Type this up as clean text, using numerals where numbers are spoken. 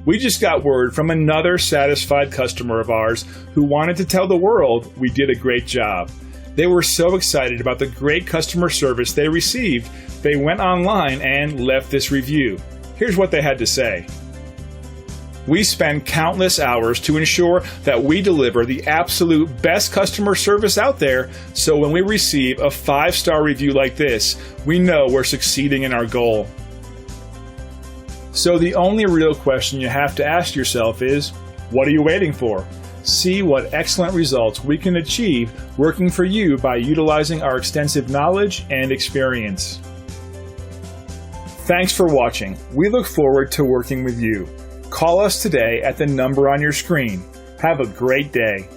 We just got word from another satisfied customer of ours who wanted to tell the world we did a great job. They were so excited about the great customer service they received, they went online and left this review. Here's what they had to say. We spend countless hours to ensure that we deliver the absolute best customer service out there, so when we receive a 5-star review like this, we know we're succeeding in our goal. So the only real question you have to ask yourself is, what are you waiting for? See what excellent results we can achieve working for you by utilizing our extensive knowledge and experience. Thanks for watching. We look forward to working with you. Call us today at the number on your screen. Have a great day.